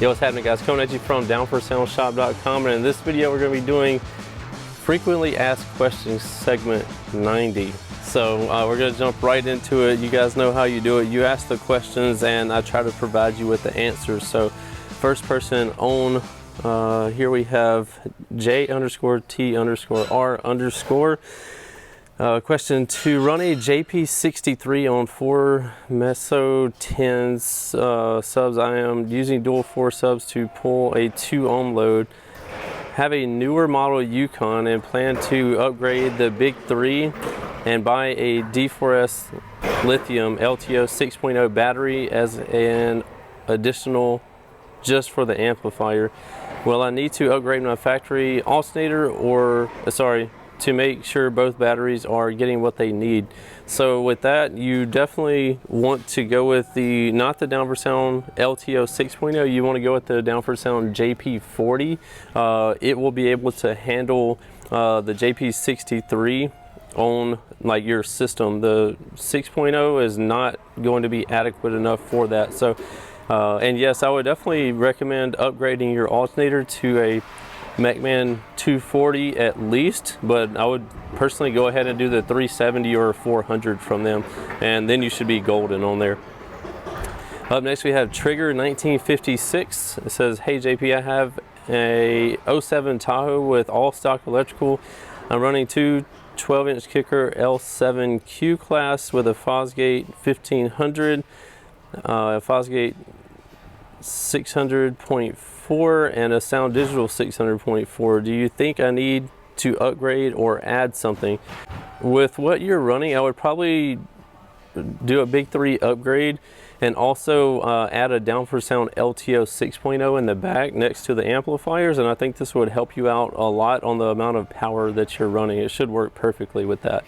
Yo, what's happening, guys? Coming at you from downforsoundshop.com, and in this video we're going to be doing frequently asked questions segment 90. So we're going to jump right into it. You guys know how you do it. You ask the questions and I try to provide you with the answers. So first person on, here we have J_T_R_. Question 2, run a JP63 on 4 Meso 10s subs. I am using dual 4 subs to pull a 2 ohm load. Have a newer model Yukon and plan to upgrade the big 3 and buy a D4S lithium LTO 6.0 battery as an additional just for the amplifier. Will I need to upgrade my factory alternator or, to make sure both batteries are getting what they need? So with that, you definitely want to go with not the Down for Sound LTO 6.0, you want to go with the Down for Sound JP40. It will be able to handle the JP63 on like your system. The 6.0 is not going to be adequate enough for that. So and yes, I would definitely recommend upgrading your alternator to a MacMan 240 at least, but I would personally go ahead and do the 370 or 400 from them, and then you should be golden on there. Up next we have Trigger 1956. It says, hey JP, I have a 07 Tahoe with all stock electrical. I'm running 2 12-inch kicker L7Q class with a Fosgate 1500, Fosgate 600.4 and a Sound Digital 600.4. Do you think I need to upgrade or add something? With what you're running, I would probably do a big 3 upgrade and also add a Down for Sound LTO 6.0 in the back next to the amplifiers, and I think this would help you out a lot on the amount of power that you're running. It should work perfectly with that.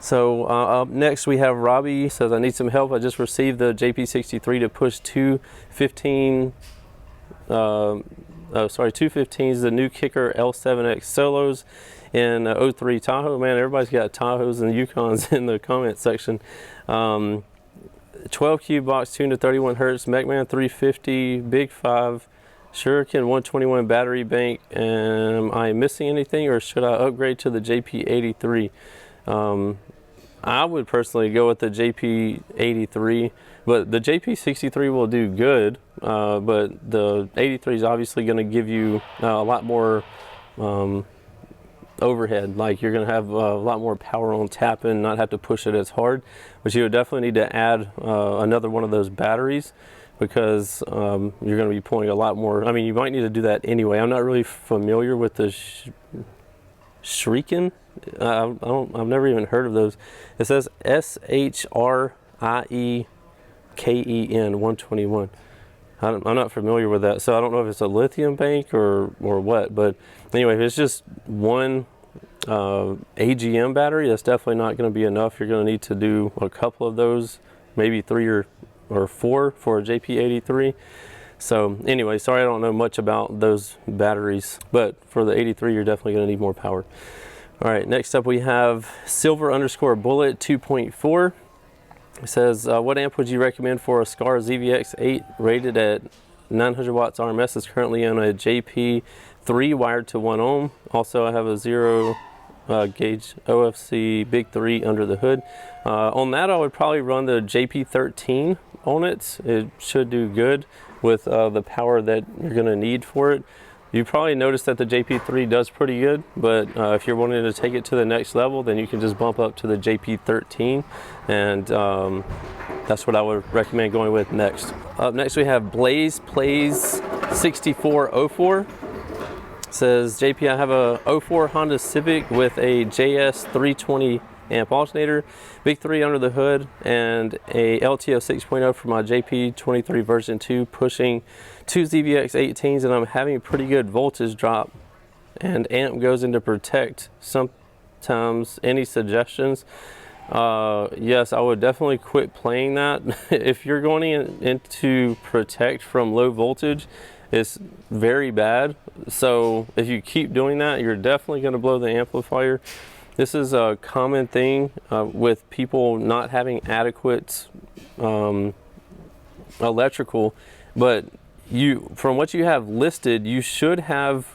So up next we have Robbie. Says, I need some help. I just received the JP63 to push 215s, the new kicker L7X solos in 03 Tahoe. Man, everybody's got Tahoes and Yukons in the comment section. 12 cube box tuned to 31 hertz, MacMan 350, Big 5, Shuriken 121 battery bank. Am I missing anything, or should I upgrade to the JP83? I would personally go with the JP83, but the JP63 will do good, but the 83 is obviously going to give you a lot more overhead. Like, you're going to have a lot more power on tap and not have to push it as hard, but you would definitely need to add another one of those batteries, because you're going to be pulling a lot more. I mean, you might need to do that anyway. I'm not really familiar with the Shuriken. I've never even heard of those. It says SHRIEKEN 121. I'm not familiar with that, so I don't know if it's a lithium bank or what. But anyway, if it's just one AGM battery, that's definitely not going to be enough. You're going to need to do a couple of those, maybe 3 or 4 for a JP83. So anyway, sorry I don't know much about those batteries, but for the 83 you're definitely going to need more power. All right, next up we have Silver_Bullet 2.4. It says, what amp would you recommend for a SCAR ZVX8 rated at 900 watts RMS? Is currently on a JP3 wired to 1 ohm. Also, I have a 0 gauge OFC Big 3 under the hood. On that, I would probably run the JP13 on it. It should do good with the power that you're going to need for it. You probably noticed that the JP3 does pretty good, but if you're wanting to take it to the next level, then you can just bump up to the JP13, and that's what I would recommend going with next. Up next we have Blaze Plays 6404. It says, JP, I have a 04 Honda Civic with a JS 320 amp alternator, Big 3 under the hood, and a LTO 6.0 for my JP23 version 2, pushing 2 ZVX18s, and I'm having a pretty good voltage drop, and amp goes into protect sometimes. Any suggestions? Yes, I would definitely quit playing that. If you're going into protect from low voltage, it's very bad. So if you keep doing that, you're definitely going to blow the amplifier. This is a common thing with people not having adequate electrical, but from what you have listed, you should have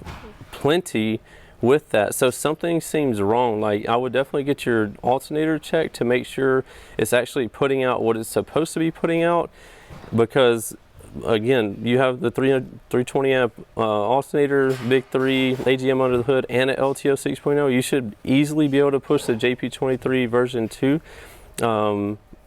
plenty with that. So something seems wrong. Like, I would definitely get your alternator checked to make sure it's actually putting out what it's supposed to be putting out, because again, you have the 320 amp alternator, big 3 AGM under the hood, and an LTO 6.0. You should easily be able to push the JP23 version 2.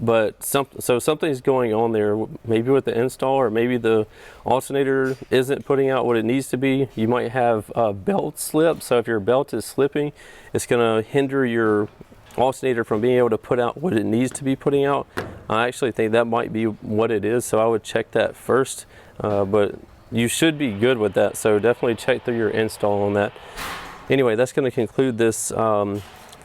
But so something's going on there, maybe with the install, or maybe the alternator isn't putting out what it needs to be. You might have a belt slip. So if your belt is slipping, it's going to hinder your alternator from being able to put out what it needs to be putting out. I actually think that might be what it is, so I would check that first. But you should be good with that, so definitely check through your install on that. Anyway, that's going to conclude this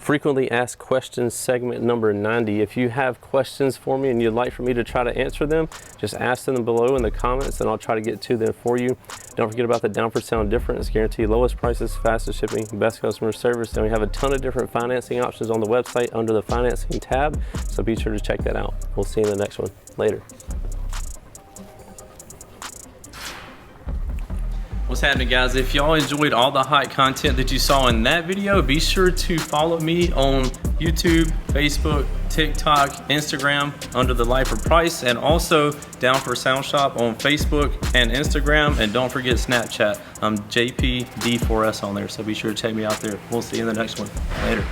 frequently asked questions segment number 90. If you have questions for me and you'd like for me to try to answer them, just ask them below in the comments and I'll try to get to them for you. Don't forget about the Down for Sound difference. Guarantee lowest prices, fastest shipping, best customer service. And we have a ton of different financing options on the website under the financing tab, so be sure to check that out. We'll see you in the next one. Later. What's happening, guys? If y'all enjoyed all the hot content that you saw in that video, be sure to follow me on YouTube, Facebook, TikTok, Instagram under the Lifer Price, and also Down for Sound Shop on Facebook and Instagram. And don't forget Snapchat. I'm JPD4S on there, so be sure to check me out there. We'll see you in the next one. Later.